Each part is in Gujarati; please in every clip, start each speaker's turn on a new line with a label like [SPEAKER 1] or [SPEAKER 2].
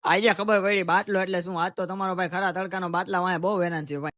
[SPEAKER 1] આજે ખબર પડી બાટલો એટલે શું. આજ તો તમારો ભાઈ ખરા તડકાનો બાટલા વાંહે બહુ હેરાન છે ભાઈ.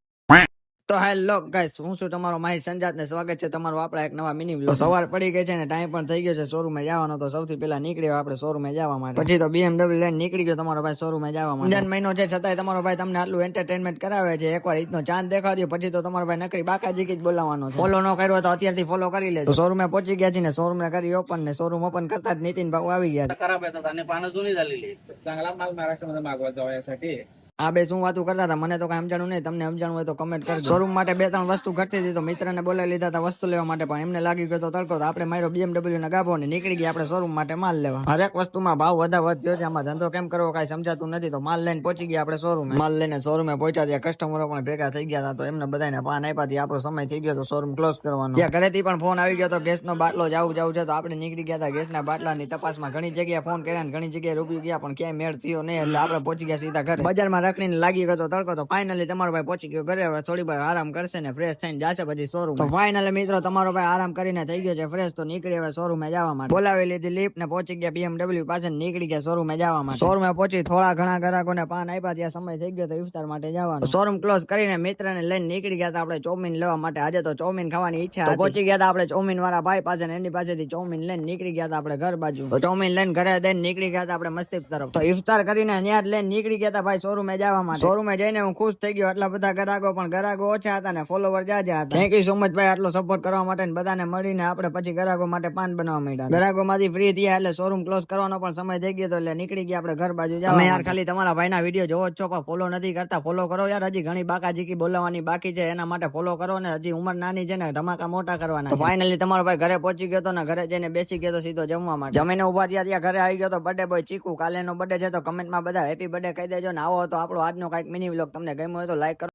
[SPEAKER 1] તો હેલો ગાઈસ, હું છું તમારો માહિર સંજાત ને સ્વાગત છે તમારું આપણા એક નવા મિની વ્લોગ. સવાર પડી ગઈ છે ને ટાઈમ પણ થઈ ગયો છે શોરૂમે જવાનો. તો સૌથી પહેલા નીકળ્યો આપણે શોરૂમે જવા માટે. પછી તો BMW લઈને નીકળી ગયો તમારો ભાઈ શોરૂમે જવા માટે. રમજાન મહિનો છે છતાંય તમારો ભાઈ તમને આટલું એન્ટરટેનમેન્ટ કરાવે છે. એકવાર ઈદનો ચાંદ દેખાડી દો પછી તો તમારો ભાઈ નકરી બાકાજી જ બોલાવવાનો છે. ફોલો ન કર્યો તો અત્યારથી ફોલો કરી લેજો. શોરૂમે પહોંચી ગયા છે ને શોરૂમે કરી ઓપન ને શોરૂમ ઓપન करता नितीन भाऊ આવી ગયા.
[SPEAKER 2] खराब येतात आणि पानं जुनी झालेली चांगला माल महाराष्ट्रामध्ये मागवत जावा यासाठी
[SPEAKER 1] આ બે શું વાતું કરતા હતા મને તો કઈ સમજાણું નહીં. તમને સમજાણું હોય તો કમેન્ટ કરજો. શોરૂમ માટે 2-3 વસ્તુ ઘટતી હતી તો મિત્રને બોલાવી લીધા હતા વસ્તુ લેવા માટે, પણ એમને લાગી ગયો તો તડકો. તો આપણે મારો BMW ના ગાભો ને નીકળી ગયા આપણે શોરૂમ માટે માલ લેવા. હરેક વસ્તુમાં ભાવ વધ્યો છે. આમાં ધંધો કેમ કરવો કઈ સમજાતું નથી. તો માલ લઈને પહોંચી ગયા આપણે શોરૂમે. માલ લઈને શોરૂમે પહોંચ્યા ત્યાં કસ્ટમરો પણ ભેગા થઈ ગયા હતા. તો એમને બધાને પાન આપ્યા હતી. આપણો સમય થઈ ગયો તો શોરૂમ ક્લોઝ કરવાનો. ત્યાં ઘરેથી પણ ફોન આવી ગયો તો ગેસનો બાટલો જાવું છે. તો આપણે નીકળી ગયા હતા ગેસના બાટલાની તપાસમાં. ઘણી જગ્યાએ ફોન કર્યા ને ઘણી જગ્યાએ રૂપિયો ગયા પણ ક્યાંય મેળ થયો નહીં. એટલે આપણે પહોંચી ગયા સીધા ઘરે. બજારમાં રખડીને લાગી ગયો તડકો. તો ફાઇનલી તમારો ભાઈ પહોંચી ગયો ઘરે. હવે થોડી વાર આરામ કરશે ને ફ્રેશ થઈને જશે પછી શોરૂમ. તો ફાઇનલી મિત્રો તમારો ભાઈ આરામ કરીને થઈ ગયો છે ફ્રેશ. તો નીકળી હવે શોરૂમે જવા માટે. બોલાવી લીધી લિફ્ટ ને પહોંચી ગયા BMW પાસે નીકળી ગયા શોરૂમે જવા માટે. શોરૂમે પહોંચી થોડા ઘણા ગ્રાહકોને પાન આપ્યા. ત્યાં સમય થઈ ગયો તો ઇફતાર માટે જવાનો. શોરૂમ ક્લોઝ કરીને મિત્રને લઈને નીકળી ગયા હતા આપણે ચોમીન લેવા માટે. આજે તો ચોમીન ખાવાની ઈચ્છા હતી. પહોંચી ગયા હતા આપણે ચોમીન વાળા ભાઈ પાસે ને એની પાસેથી ચોમીન લઈને નીકળી ગયા હતા આપણે ઘર બાજુ. તો ચોમીન લઈને ઘરે દઈને નીકળી ગયા હતા આપણે મસ્તીપ તરફ. તો ઇફતાર કરીને ત્યાં લઈને નીકળી ગયા હતા ભાઈ શોરૂમે જવા માટે. શોરૂમે જઈને હું ખુશ થઈ ગયો. આટલા બધા ગ્રાહકો પણ ગ્રાહકો ઓછા હતા ને ફોલોવર જાજા હતા. થેન્ક યુ સો મચ ભાઈ આટલો સપોર્ટ કરવા માટે. બધાને મળીને આપણે પછી ગ્રાહકો માટે પાન બનાવવા માંડ્યા. ગ્રાહકો માંથી ફ્રી થયા એટલે શોરૂમ ક્લોઝ કરવાનો પણ સમય થઈ ગયો. એટલે નીકળી ગયા આપણે ઘર બાજુ જવા. યાર ખાલી તમારા ભાઈના વિડીયો જોવો છો પણ ફોલો નથી કરતા. ફોલો કરો યાર. હજી ઘણી બાકાજીકી બોલાવવાની બાકી છે. એના માટે ફોલો કરો ને. હજી ઉંમર નાની છે ને ધમાકા મોટા કરવાના. ફાઇનલી તમારો ભાઈ ઘરે પહોંચી ગયો તો ને ઘરે જઈને બેસી ગયો તો સીધો જમવા માટે. જમીને ઉભા થયા ત્યાં ઘરે આવી ગયો તો બર્થડે બોય ચીકુ. કાલે નો બર્થડે છે તો કમેન્ટમાં બધા હેપી બર્થડે કહી દેજો ને. આવો તો આપણો આજનો કઈક મિની વ્લોગ તમને ગમ્યો હોય તો લાઈક કરો.